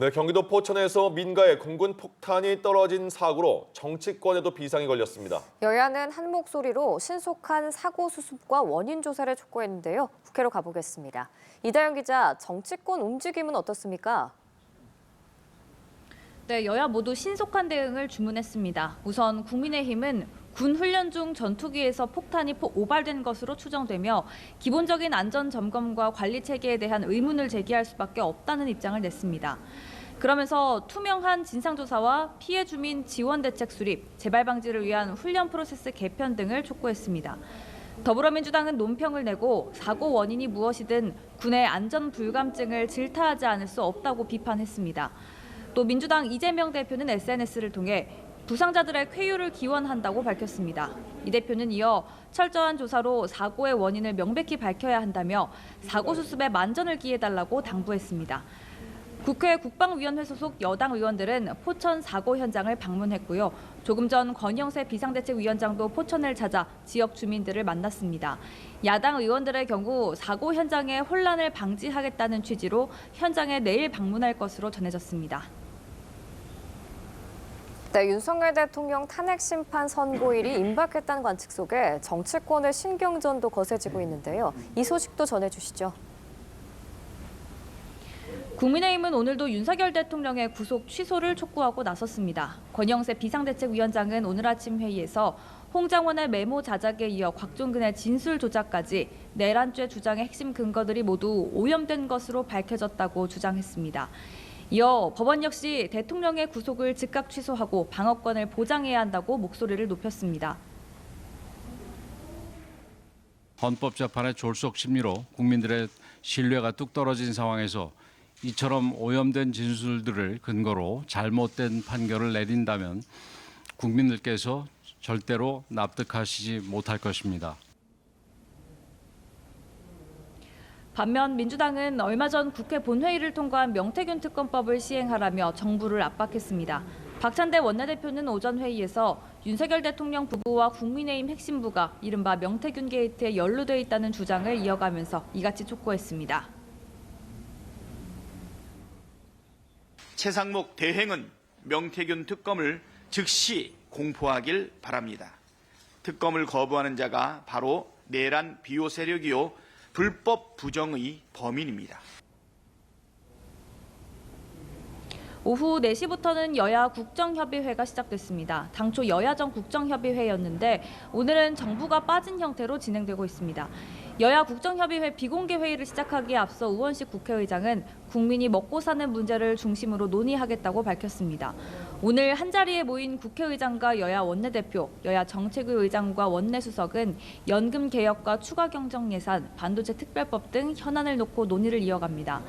네, 경기도 포천에서 민가에 공군 폭탄이 떨어진 사고로 정치권에도 비상이 걸렸습니다. 여야는 한 목소리로 신속한 사고 수습과 원인 조사를 촉구했는데요. 국회로 가보겠습니다. 이다영 기자, 정치권 움직임은 어떻습니까? 네, 여야 모두 신속한 대응을 주문했습니다. 우선 국민의힘은 군 훈련 중 전투기에서 폭탄이 오발된 것으로 추정되며 기본적인 안전 점검과 관리 체계에 대한 의문을 제기할 수밖에 없다는 입장을 냈습니다. 그러면서 투명한 진상조사와 피해 주민 지원 대책 수립, 재발 방지를 위한 훈련 프로세스 개편 등을 촉구했습니다. 더불어민주당은 논평을 내고 사고 원인이 무엇이든 군의 안전 불감증을 질타하지 않을 수 없다고 비판했습니다. 또 민주당 이재명 대표는 SNS를 통해 부상자들의 쾌유를 기원한다고 밝혔습니다. 이 대표는 이어 철저한 조사로 사고의 원인을 명백히 밝혀야 한다며 사고 수습에 만전을 기해달라고 당부했습니다. 국회 국방위원회 소속 여당 의원들은 포천 사고 현장을 방문했고요. 조금 전 권영세 비상대책위원장도 포천을 찾아 지역 주민들을 만났습니다. 야당 의원들의 경우 사고 현장의 혼란을 방지하겠다는 취지로 현장에 내일 방문할 것으로 전해졌습니다. 네, 윤석열 대통령 탄핵 심판 선고일이 임박했다는 관측 속에 정치권의 신경전도 거세지고 있는데요. 이 소식도 전해주시죠. 국민의힘은 오늘도 윤석열 대통령의 구속 취소를 촉구하고 나섰습니다. 권영세 비상대책위원장은 오늘 아침 회의에서 홍장원의 메모 자작에 이어 곽종근의 진술 조작까지 내란죄 주장의 핵심 근거들이 모두 오염된 것으로 밝혀졌다고 주장했습니다. 이어 법원 역시 대통령의 구속을 즉각 취소하고 방어권을 보장해야 한다고 목소리를 높였습니다. 헌법재판의 졸속 심리로 국민들의 신뢰가 뚝 떨어진 상황에서 이처럼 오염된 진술들을 근거로 잘못된 판결을 내린다면 국민들께서 절대로 납득하시지 못할 것입니다. 반면 민주당은 얼마 전 국회 본회의를 통과한 명태균 특검법을 시행하라며 정부를 압박했습니다. 박찬대 원내대표는 오전 회의에서 윤석열 대통령 부부와 국민의힘 핵심부가 이른바 명태균 게이트에 연루돼 있다는 주장을 이어가면서 이같이 촉구했습니다. 최상목 대행은 명태균 특검을 즉시 공포하길 바랍니다. 특검을 거부하는 자가 바로 내란 비호 세력이요 불법 부정의 범인입니다. 오후 4시부터는 여야 국정협의회가 시작됐습니다. 당초 여야정 국정협의회였는데 오늘은 정부가 빠진 형태로 진행되고 있습니다. 여야 국정협의회 비공개 회의를 시작하기에 앞서 우원식 국회의장은 국민이 먹고 사는 문제를 중심으로 논의하겠다고 밝혔습니다. 오늘 한자리에 모인 국회의장과 여야 원내대표, 여야 정책위 의장과 원내수석은 연금 개혁과 추가 경정 예산, 반도체 특별법 등 현안을 놓고 논의를 이어갑니다.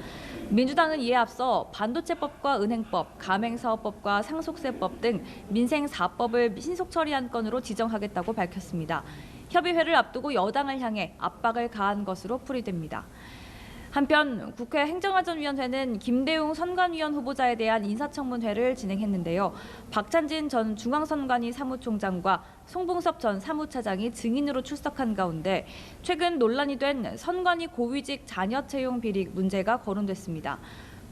민주당은 이에 앞서 반도체법과 은행법, 가맹사업법과 상속세법 등 민생 4법을 신속 처리한 건으로 지정하겠다고 밝혔습니다. 협의회를 앞두고 여당을 향해 압박을 가한 것으로 풀이됩니다. 한편 국회 행정안전위원회는 김대웅 선관위원 후보자에 대한 인사청문회를 진행했는데요. 박찬진 전 중앙선관위 사무총장과 송봉섭 전 사무차장이 증인으로 출석한 가운데 최근 논란이 된 선관위 고위직 자녀 채용 비리 문제가 거론됐습니다.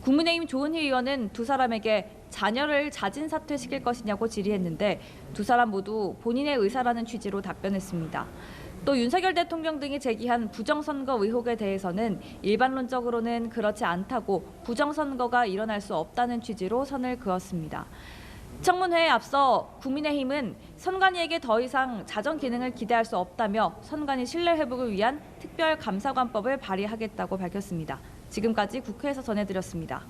국민의힘 조은희 의원은 두 사람에게 자녀를 자진 사퇴시킬 것이냐고 질의했는데 두 사람 모두 본인의 의사라는 취지로 답변했습니다. 또 윤석열 대통령 등이 제기한 부정선거 의혹에 대해서는 일반론적으로는 그렇지 않다고 부정선거가 일어날 수 없다는 취지로 선을 그었습니다. 청문회에 앞서 국민의힘은 선관위에게 더 이상 자정 기능을 기대할 수 없다며 선관위 신뢰 회복을 위한 특별감사관법을 발의하겠다고 밝혔습니다. 지금까지 국회에서 전해드렸습니다.